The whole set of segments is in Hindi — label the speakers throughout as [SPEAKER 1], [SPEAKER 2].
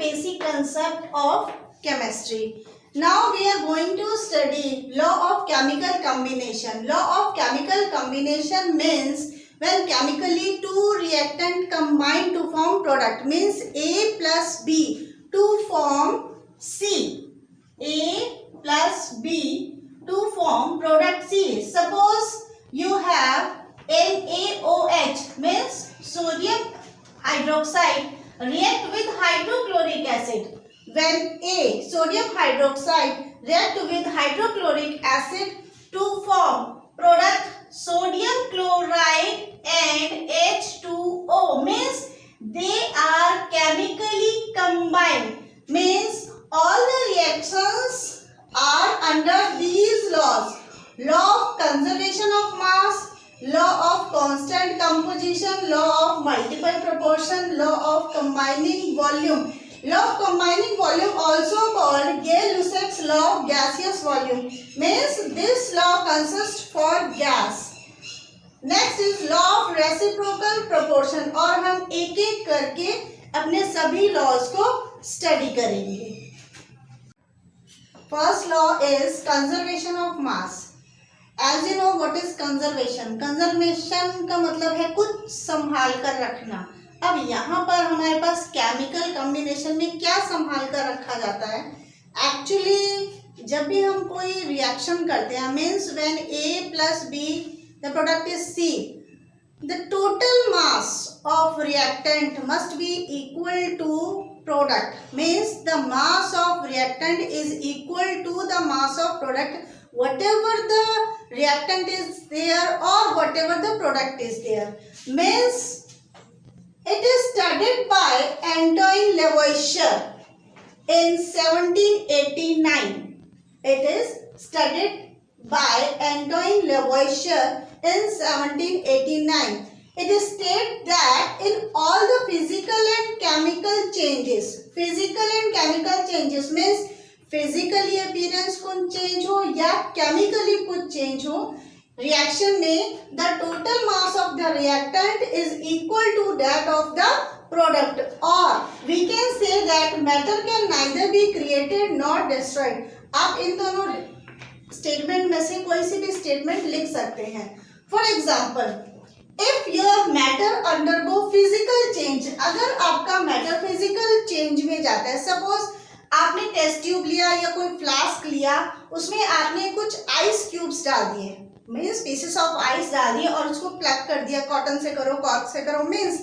[SPEAKER 1] basic concept of chemistry. Now we are going to study law of chemical combination. Law of chemical combination means when chemically two reactant combine to form product, means A plus B to form C. A plus B to form product C. Suppose you have NaOH, means sodium hydroxide react with hydrochloric acid. When A, sodium hydroxide, react with hydrochloric acid to form product sodium chloride and H2O, means they are chemically combined, means all the reactions are under these laws. Law of conservation of mass, law of constant composition, law of multiple proportion, law of combining volume. Law of combining volume, also called Gay-Lussac's law of gaseous volume, means this law consists for gas. Next is law of reciprocal proportion, और हम एक एक करके अपने सभी लॉज को स्टडी करेंगे. First law is conservation of mass. As you know what is conservation? Conservation का मतलब है कुछ संभाल कर रखना. अब यहाँ पर हमारे पास केमिकल कॉम्बिनेशन में क्या संभाल कर रखा जाता है? एक्चुअली जब भी हम कोई रिएक्शन करते हैं, means when A plus B the product is C, the total mass of reactant must be equal to product, means the mass of reactant is equal to the mass of product, whatever the reactant is there or whatever the product is there. Means it is studied by Antoine Lavoisier in 1789. It is studied by Antoine Lavoisier in 1789. It is stated that in all the physical and chemical changes means physically appearance कुछ change हो या chemically कुछ change हो, reaction में the total mass of the reactant is equal to that of the product, or we can say that matter can neither be created nor destroyed. आप इन दोनों स्टेटमेंट में से कोई सी भी स्टेटमेंट लिख सकते हैं. For example, if your matter undergo physical change, अगर आपका मैटर फिजिकल चेंज में जाता है, सपोज आपने टेस्ट ट्यूब लिया या कोई फ्लास्क लिया, उसमें आपने कुछ आइस क्यूब्स डाल दिए, मीन्स पीसेस ऑफ आइस डाल दिए और उसको प्लग कर दिया, कॉटन से करो, कॉर्क से करो, मीन्स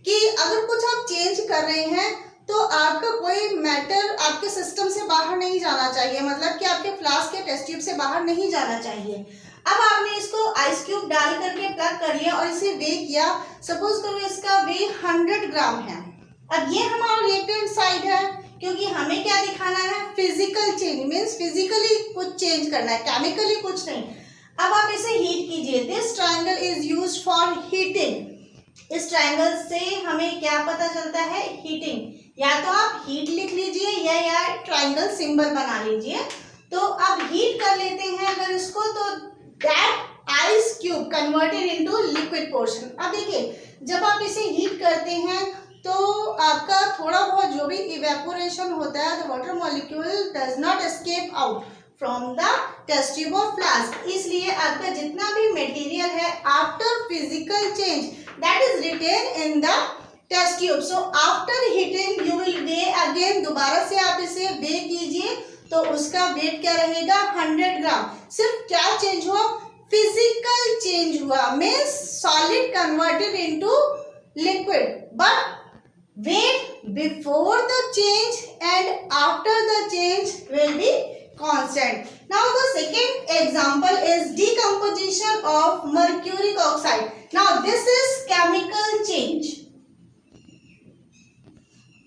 [SPEAKER 1] कि अगर कुछ आप चेंज कर रहे हैं तो आपका कोई मैटर आपके सिस्टम से बाहर नहीं जाना चाहिए, मतलब कि आपके फ्लास्क के टेस्ट ट्यूब से बाहर नहीं जाना चाहिए. अब आपने इसको आइस क्यूब डाल करके प्लग कर लिया और इसे वे किया, सपोज करो इसका वे 100 ग्राम है. अब ये हमारा रिएक्टेंट साइड है, क्योंकि हमें क्या दिखाना है? फिजिकल चेंज, मीन्स फिजिकली कुछ चेंज करना है, केमिकली कुछ नहीं. अब आप इसे हीट कीजिए. This triangle is used for heating. इस ट्रायंगल से हमें क्या पता चलता है? हीटिंग. या तो आप हीट लिख लीजिए या ट्रायंगल सिंबल बना लीजिए. तो अब हीट कर लेते हैं अगर इसको, तो that ice cube converted into liquid portion. अब देखिए, जब आप इसे हीट करते हैं तो आपका थोड़ा बहुत जो भी इवेपोरेशन होता है, the water molecule does not escape out from the test tube और फ्लास्क. इसलिए आपका जितना भी मटेरियल है after physical change that is retained in the test tube. So after heating you will weigh again, दोबारा से आप इसे वे कीजिए तो उसका वेट क्या रहेगा? 100 ग्राम. सिर्फ क्या चेंज हुआ? फिजिकल चेंज हुआ, means solid converted into liquid. But weight before the change and after the change will be constant. Now the second example is decomposition of mercuric oxide. Now this is chemical change.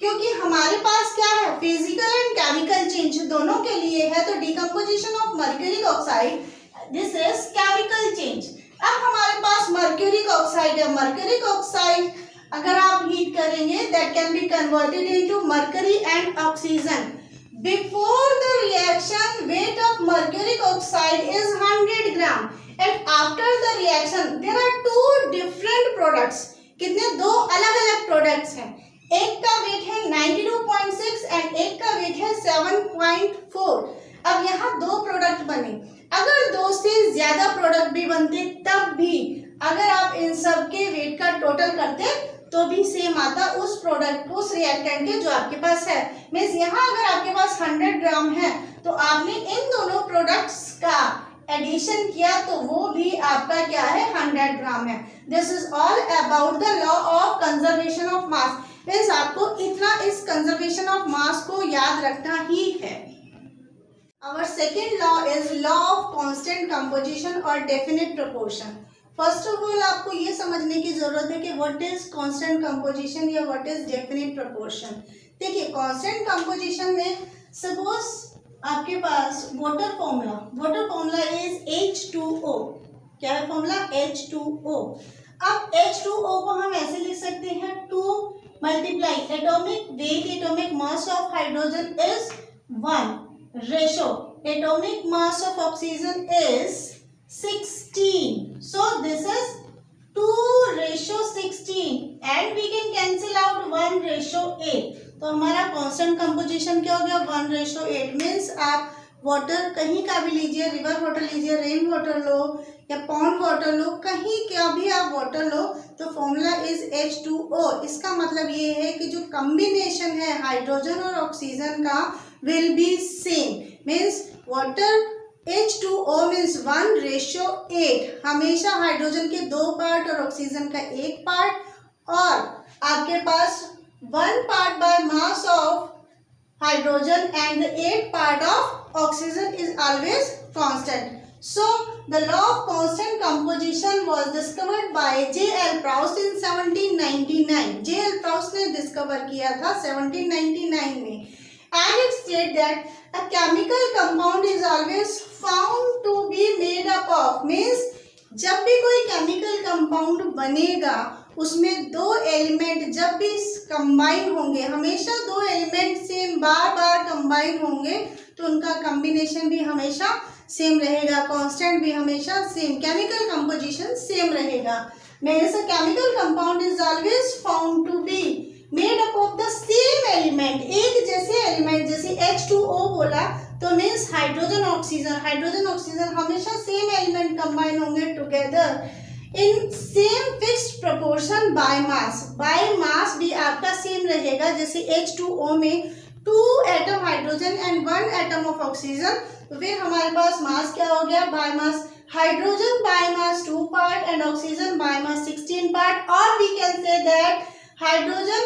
[SPEAKER 1] क्योंकि हमारे पास क्या है? फिजिकल एंड केमिकल चेंज दोनों के लिए है, तो decomposition of mercuric oxide, this is chemical change. अब हमारे पास मर्क्यूरिक ऑक्साइड है. मर्क्यूरिक ऑक्साइड अगर आप हीट करेंगे that can be converted into mercury and oxygen. Before the reaction weight of mercuric oxide is 100 gram and after the reaction there are two different products. कितने? दो अलग अलग प्रोडक्ट्स हैं. एक का वेट है 92.6 7.4। अब यहाँ 2 प्रोडक्ट बने, अगर 2 से ज्यादा प्रोडक्ट भी बनते तब भी अगर आप इन सब के वेट का टोटल करते तो भी सेम आता उस प्रोडक्ट को, उस रिएक्टेंट के जो आपके पास है। मीन्स यहाँ अगर आपके पास 100 ग्राम है तो आपने इन दोनों प्रोडक्ट्स का एडिशन किया तो वो भी आपका क्या है, 100 ग्राम है। This is all about the law of conservation of mass. Means आपको इतना इस कंजर्वेशन ऑफ मास को याद रखना ही है। Our second law is law of constant composition or definite proportion. First of all आपको ये समझने की जरूरत है कि व्हाट इज कांस्टेंट कंपोजिशन या व्हाट इज डेफिनेट प्रोपोर्शन। देखिए कांस्टेंट कंपोजिशन में सपोज आपके पास वाटर फॉर्मूला इज H2O। क्या है फॉर्मूला? H2O। अब H2O को हम ऐसे लिख सकते हैं 2 multiply atomic weight, atomic mass of hydrogen is 1 ratio atomic mass of oxygen is 16. So this is 2:16 and we can cancel out 1:8. तो हमारा कांस्टेंट कंपोजिशन क्या हो गया? 1:8। मीन्स आप वाटर कहीं का भी लीजिए, रिवर वाटर लीजिए, रेन वाटर लो या पॉन्ड वाटर लो, कहीं का भी आप वाटर लो तो फॉर्मूला इज H2O। इसका मतलब ये है कि जो कॉम्बिनेशन है हाइड्रोजन और ऑक्सीजन का will be same. Means water H2O means 1:8। हमेशा हाइड्रोजन के 2 पार्ट और ऑक्सीजन का 1 पार्ट, और आपके पास 1 part by mass of hydrogen and 8 part of oxygen is always constant. So the law of constant composition was discovered by J.L. Proust in 1799। J.L. Proust ने डिस्कवर किया था 1799 में। And it states that a chemical compound is always found to be made up of। means जब भी कोई केमिकल कंपाउंड बनेगा उसमें 2 एलिमेंट जब भी कंबाइन होंगे, हमेशा 2 एलिमेंट सेम बार बार कंबाइन होंगे तो उनका कॉम्बिनेशन भी हमेशा सेम रहेगा, कांस्टेंट भी हमेशा सेम, केमिकल कंपोजिशन सेम रहेगा। Means chemical compound is always found to be made up of the same element. एक जैसे एलिमेंट, जैसे H2O बोला तो मीन्स हाइड्रोजन ऑक्सीजन हमेशा सेम एलिमेंट कंबाइन होंगे together in same fixed proportion by mass भी आपका सेम रहेगा। जैसे H2O में 2 atom hydrogen and 1 atom of oxygen, तो फिर हमारे पास मास क्या हो गया? By mass hydrogen by mass 2 part and oxygen by mass 16 part, और we can say that hydrogen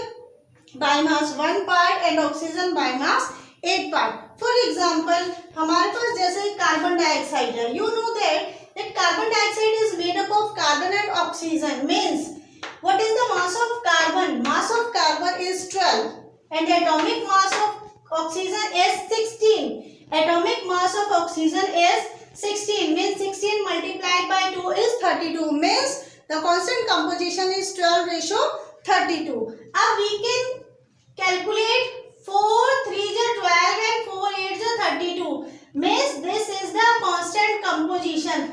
[SPEAKER 1] by mass 1 part and oxygen by mass 8 part. For example हमारे पास जैसे कार्बन डाइऑक्साइड है, you know that carbon dioxide is made up of carbon and oxygen. Means what is the mass of carbon? Mass of carbon is 12 and atomic mass of oxygen is 16. Atomic mass of oxygen is 16 means 16 multiplied by 2 is 32 means the constant composition is 12:32. अब we can calculate 4 3s are 12 and 4 8s are 32 means this is the constant composition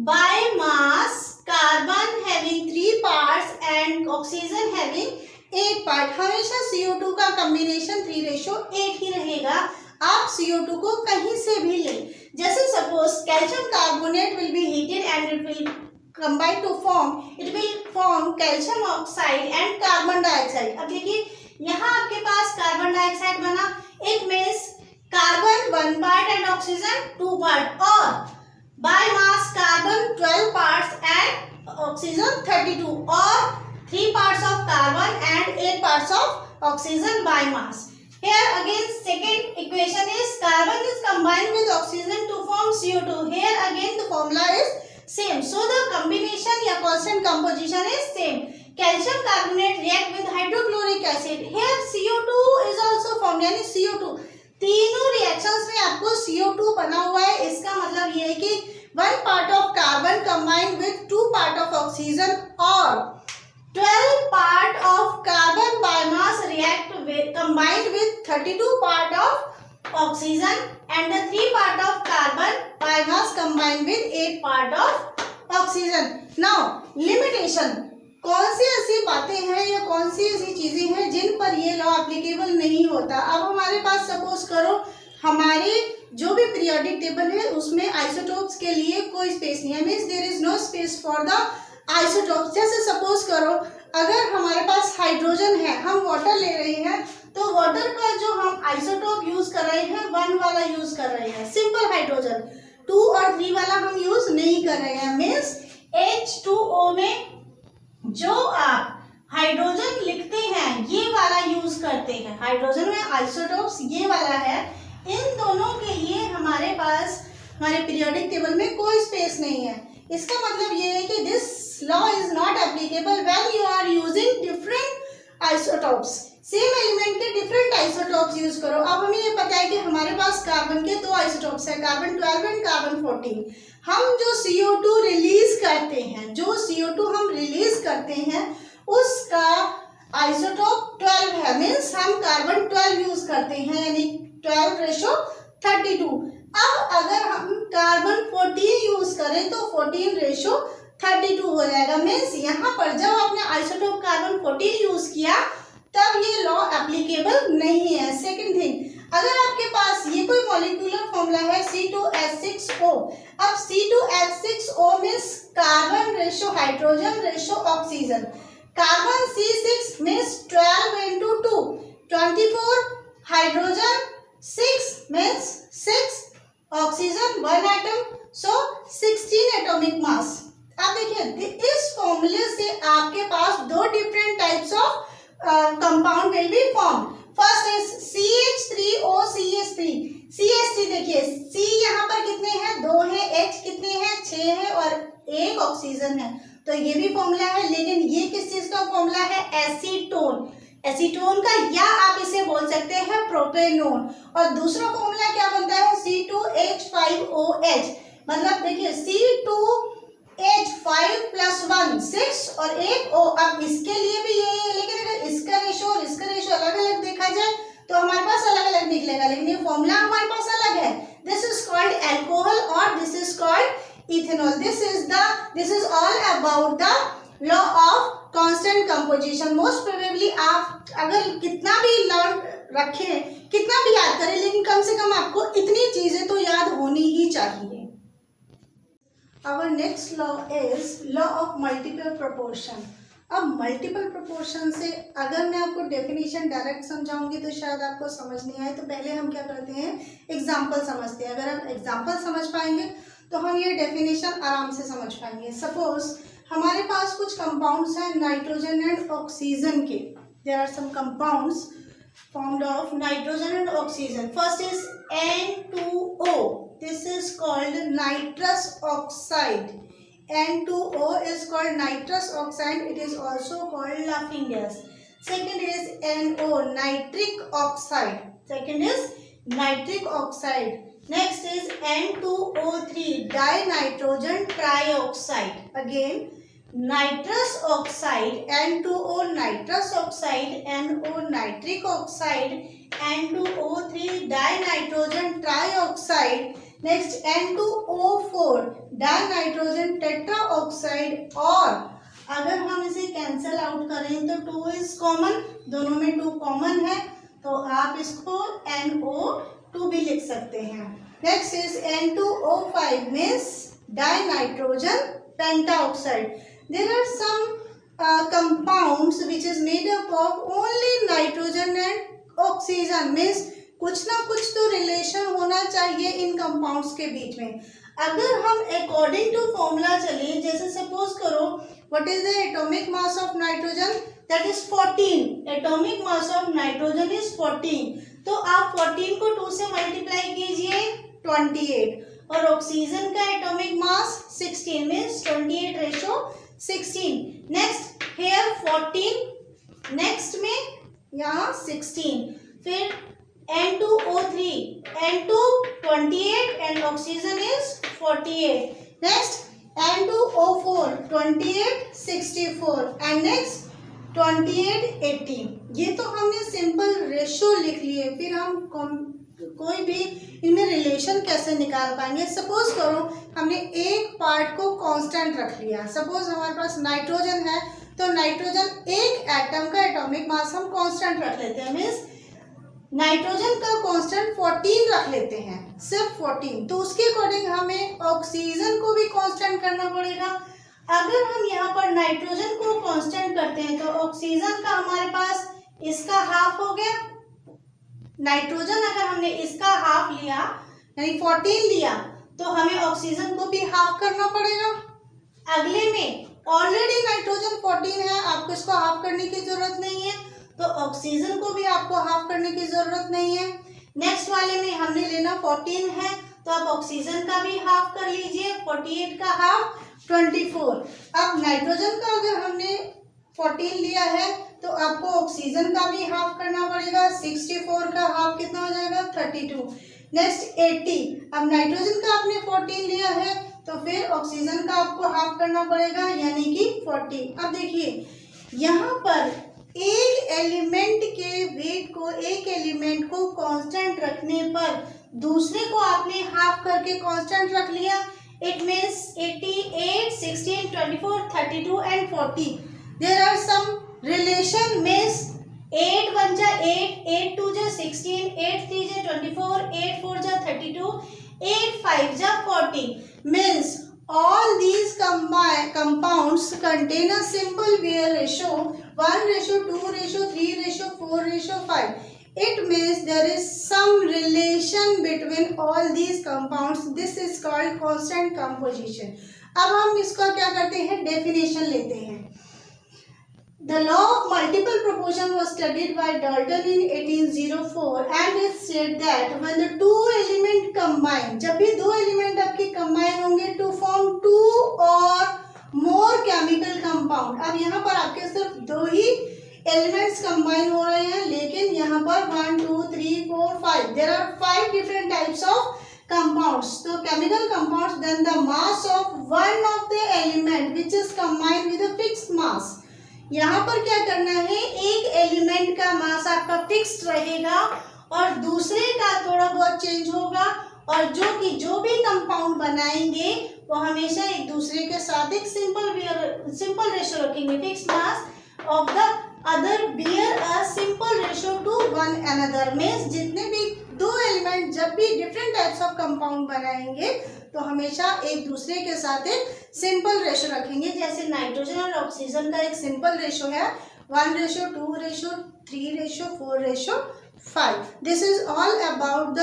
[SPEAKER 1] by mass, carbon having 3 parts and oxygen having 8 part. हमेशा CO2 का कॉम्बिनेशन 3:8 ही रहेगा। आप CO2 को कहीं से भी ले, जैसे suppose calcium carbonate will be heated and it will combine to form calcium oxide and carbon dioxide. अब देखिए यहाँ आपके पास कार्बन डाइऑक्साइड बना, it means carbon 1 part and oxygen 2 part, और by mass carbon 12 parts and oxygen 32, और 3 parts of carbon and 8 parts of oxygen by mass. Here again second equation is carbon is combined with oxygen to form CO2. Here again the formula is same. So the combination या constant composition is same. Calcium carbonate react with hydrochloric acid. Here CO2 is also formed, यानी CO2 तीनों reactions में आपको CO2 बना हुआ है। इसका मतलब ये है कि 1 part of carbon combined with 2 part of oxygen और 12 part of carbon biomass react with combined with 32 part of oxygen and the 3 part of carbon biomass combined with 8 part of oxygen. Now limitation, कौन सी ऐसी बातें हैं या कौन सी ऐसी चीजें हैं जिन पर ये लॉ एप्लीकेबल नहीं होता? अब हमारे पास सपोज करो हमारे जो भी पीरियोडिक टेबल है उसमें आइसोटोप्स के लिए कोई स्पेस नहीं है, means there is no space for the isotopes. जैसे सपोज करो अगर हमारे पास हाइड्रोजन है, हम वाटर ले रहे हैं, तो वाटर का जो हम आइसोटोप यूज कर रहे हैं 1 वाला यूज कर रहे हैं, सिंपल हाइड्रोजन। 2 और 3 वाला हम यूज नहीं कर रहे हैं, मीन्स H2O में जो आप हाइड्रोजन लिखते हैं ये वाला यूज करते हैं। हाइड्रोजन में आइसोटोप्स ये वाला है, इन दोनों के लिए हमारे पास हमारे पीरियोडिक टेबल में कोई स्पेस नहीं है। इसका मतलब ये है कि this law is not applicable when you are using different isotopes. Same element के डिफरेंट आइसोटोप्स यूज करो। अब हमें ये पता है कि हमारे पास कार्बन के 2 आइसोटोप्स है, कार्बन 12 एंड कार्बन 14। हम जो CO2 रिलीज करते हैं, जो CO2 हम रिलीज करते हैं उसका आइसोटोप 12 है, मीन्स हम कार्बन 12 यूज करते हैं, यानी 12:32। अब अगर हम कार्बन 14 यूज करें तो 14:32 हो जाएगा, मीन्स यहाँ पर जब आपने आइसोटोप कार्बन 14 यूज किया तब ये लॉ एप्लीकेबल नहीं है। सेकंड थिंग, अगर आपके पास ये कोई मॉलिक्यूलर फॉर्मूला है C2H6O, अब C2H6O means carbon ratio hydrogen ratio oxygen, carbon C6 means 12 into 2 24, hydrogen 6 means 6, oxygen 1 atom, so 16 atomic mass. अब देखिए इस फॉर्मूले से आपके पास 2 different types of compound will be form. First is CH3OCH3। CH3 देखिए C यहाँ पर कितने हैं, 2 हैं, H कितने हैं, 6 है और 1 ऑक्सीजन है, तो ये भी फॉर्मूला है। लेकिन ये किस चीज का फॉर्मूला है, एसीटोन, एसीटोन का, या आप इसे बोल सकते हैं प्रोपेनोन। और दूसरा फॉर्मूला क्या बनता है, C2H5OH। मतलब देखिए C2H5 + 1 6 और 1 O। अब इसके लिए भी यही है, लेकिन अगर इसका रेशो और इसका रेशो अलग अलग देखा जाए तो हमारे पास अलग अलग निकलेगा, लेकिन ये फॉर्मूला हमारे पास अलग है। दिस इज कॉल्ड एल्कोहल और this is called ethanol. This is all about the law of constant composition. Most probably आप अगर कितना भी लर्न रखें, कितना भी याद करें, लेकिन कम से कम आपको इतनी चीजें तो याद होनी ही चाहिए। Our next law is law of multiple proportion। अब मल्टीपल प्रोपोर्शन से अगर मैं आपको डेफिनेशन डायरेक्ट समझाऊंगी तो शायद आपको समझ नहीं आए, तो पहले हम क्या करते हैं, एग्जाम्पल समझते हैं। अगर हम एग्जाम्पल समझ पाएंगे तो हम ये डेफिनेशन आराम से समझ पाएंगे। सपोज हमारे पास कुछ कंपाउंड्स हैं नाइट्रोजन एंड ऑक्सीजन के। There are some compounds formed of nitrogen and oxygen. First is N2O. This is called nitrous oxide. N2O is called nitrous oxide. It is also called laughing gas. Second is NO, nitric oxide. Second is nitric oxide. Next is N2O3, dinitrogen trioxide. Again nitrous oxide, N2O nitrous oxide, NO nitric oxide, N2O3 dinitrogen trioxide. Next N2O4 dinitrogen tetraoxide। और अगर हम इसे कैंसल आउट करें तो 2 इज कॉमन, दोनों में 2 कॉमन है, तो आप इसको NO2 भी लिख सकते हैं। Next is N2O5 means dinitrogen pentoxide. There are some compounds which is made up of only nitrogen and oxygen, means कुछ ना कुछ तो रिलेशन होना चाहिए इन कंपाउंड्स के बीच में। अगर हम अकॉर्डिंग टू फॉर्मूला चले, जैसे सपोज करो what is the atomic mass of nitrogen, that is 14। Atomic mass of nitrogen is 14, तो आप 14 को 2 से मल्टीप्लाई कीजिए 28, और ऑक्सीजन का atomic mass 16 means 28:16। Next here 14, next में यहाँ 16, फिर N2O3, N2 28 and oxygen is 48. Next N2O4 28 64 and next 28 18। ये तो हमने सिंपल रेशो लिख लिए, फिर हम कोई भी इनमें रिलेशन कैसे निकाल पाएंगे। सपोज करो हमने एक पार्ट को कांस्टेंट रख लिया, सपोज हमारे पास नाइट्रोजन है, तो नाइट्रोजन एक एटम का एटॉमिक मास हम कांस्टेंट रख लेते हैं, मीन्स नाइट्रोजन का कांस्टेंट 14 रख लेते हैं, सिर्फ 14, तो उसके अकॉर्डिंग हमें ऑक्सीजन को भी कांस्टेंट करना पड़ेगा। अगर हम यहाँ पर नाइट्रोजन को कांस्टेंट करते हैं तो ऑक्सीजन का हमारे पास इसका हाफ हो गया। नाइट्रोजन अगर हमने इसका हाफ लिया यानी 14 लिया तो हमें ऑक्सीजन को भी हाफ करना पड़ेगा। अगले में ऑलरेडी नाइट्रोजन 14 है, आपको इसको हाफ करने की जरूरत नहीं है, तो ऑक्सीजन को भी आपको हाफ करने की जरूरत नहीं है। नेक्स्ट वाले में हमने लेना 14 है तो आप ऑक्सीजन का भी हाफ कर लीजिए, 48 का हाफ 24। अब नाइट्रोजन का अगर हमने 14 लिया है तो आपको ऑक्सीजन का भी हाफ करना पड़ेगा, 64 का हाफ कितना हो जाएगा 32। नेक्स्ट 80, अब नाइट्रोजन का आपने 14 लिया है तो फिर ऑक्सीजन का आपको हाफ करना पड़ेगा यानी कि 40। अब देखिए यहाँ पर एक एलिमेंट के वेट को, एक एलिमेंट को कांस्टेंट रखने पर दूसरे को आपने हाफ करके कांस्टेंट रख लिया। It means 88, 16, 24, 32 and 40 there are some relation. Means 8 1 जा 8, 8 2 जा 16, 8 3 जा 24, 8 4 जा 32, 8 5 जा 40। Means all these compounds contain a simple Beer ratio 1:2:3:4:5. It means there is some relation between all these compounds. This is called constant composition. अब हम इसका क्या करते हैं, डेफिनेशन लेते हैं। The law of multiple proportion was studied by Dalton in 1804 and it said that when the two element combine, जब भी दो एलिमेंट आपके कंबाइन होंगे to form two or more chemical compound। अब यहाँ पर आपके सिर्फ दो ही एलिमेंट्स कंबाइन हो रहे हैं, लेकिन यहाँ पर 1 2 3 4 5 there are 5 different types of compounds। So chemical compounds, then the mass of one of the element which is combined with a fixed mass। यहाँ पर क्या करना है, एक एलिमेंट का मास आपका फिक्स्ड रहेगा और दूसरे का थोड़ा बहुत चेंज होगा, और जो भी कंपाउंड बनाएंगे वो हमेशा एक दूसरे के साथ एक सिंपल रेशियो रखेंगे। Fixed mass of the other bear a simple ratio two one another. Means जितने भी दो एलिमेंट जब भी डिफरेंट टाइप्स ऑफ कंपाउंड बनाएंगे तो हमेशा एक दूसरे के साथ एक सिंपल रेशो रखेंगे। जैसे नाइट्रोजन और ऑक्सीजन का एक सिंपल रेशो है 1:2:3:4:5। This is all about the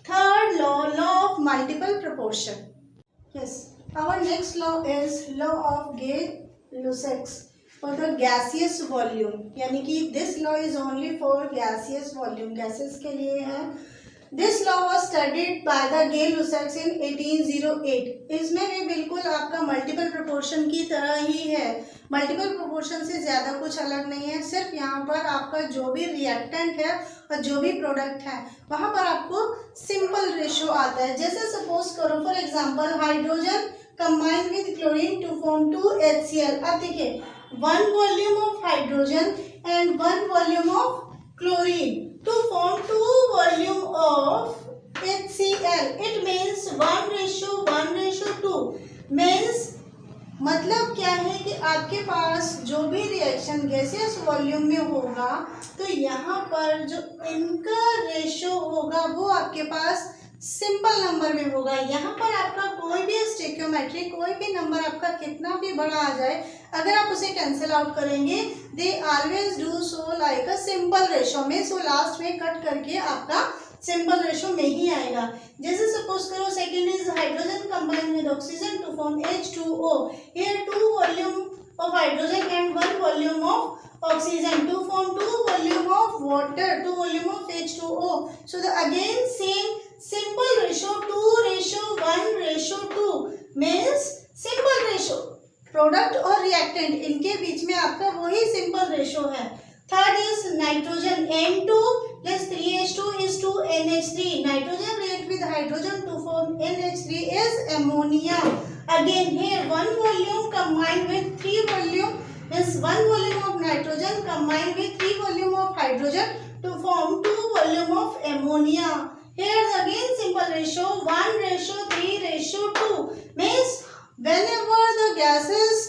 [SPEAKER 1] third law of multiple proportion. Yes, our next law is law of Gay-Lussac's for the gaseous volume, यानी कि this law is only for gaseous volume, gases के लिए है। This law was studied by the Gay-Lussac's in 1808। इसमें भी बिल्कुल आपका मल्टीपल प्रोपोर्शन की तरह ही है, मल्टीपल प्रोपोर्शन से ज़्यादा कुछ अलग नहीं है। सिर्फ यहाँ पर आपका जो भी रिएक्टेंट है और जो भी प्रोडक्ट है वहाँ पर आपको सिंपल रेशो आता है। जैसे सपोज करो for example hydrogen combine with chlorine to form 2HCl। अब देखिए 1 volume of hydrogen and 1 volume of chlorine to form 2 volume of HCl। It means 1:2 means मतलब क्या है कि आपके पास जो भी रिएक्शन गैसियस वॉल्यूम में होगा तो यहाँ पर जो इनका रेशो होगा वो आपके पास सिंपल नंबर में होगा। यहाँ पर आपका कोई भी स्टेक्योमेट्री, कोई भी नंबर आपका कितना भी बड़ा आ जाए, अगर आप उसे कैंसिल आउट करेंगे they always do so like a simple ratio में। सो लास्ट में कट करके आपका सिंपल रेशो में ही आएगा। जैसे सपोज करो second is hydrogen combine with oxygen to form H2O। Here 2 volume of hydrogen and 1 volume of oxygen to form 2 volume of water, 2 volume of H2O। So the again same simple ratio 2:1:2 means simple ratio। Product और रिएक्टेंट इनके बीच में आपका वही सिंपल रेशो है। Third is nitrogen N2 plus 3H2 is to NH3। Nitrogen react with hydrogen to form NH3 is ammonia। Again here 1 volume combined with 3 volume is 1 volume of nitrogen combined with 3 volume of hydrogen to form 2 volume of ammonia। Here again simple ratio 1:3:2 means whenever the gases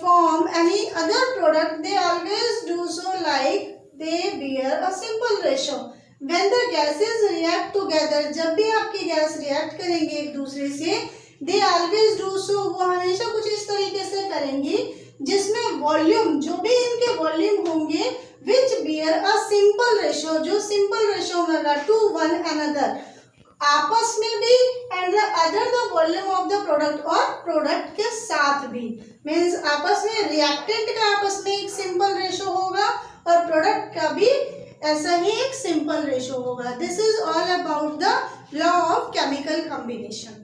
[SPEAKER 1] form any other product they always do so like they bear a simple ratio। When the gases react together, जब भी आपके गैस रिएक्ट करेंगे एक दूसरे से, दे ऑलवेज डू सो, वो हमेशा कुछ इस तरीके से करेंगे जिसमें वॉल्यूम, जो भी इनके वॉल्यूम होंगे, विच बियर अ सिंपल रेशो, जो सिंपल रेशो होगा टू वन अनदर, आपस में भी and the other the volume of the product, और प्रोडक्ट के साथ भी, मीन्स आपस में रिएक्टेंट का आपस में एक सिंपल रेशो होगा और प्रोडक्ट का भी ऐसा ही एक सिंपल रेशो होगा. This is all about the law of chemical combination.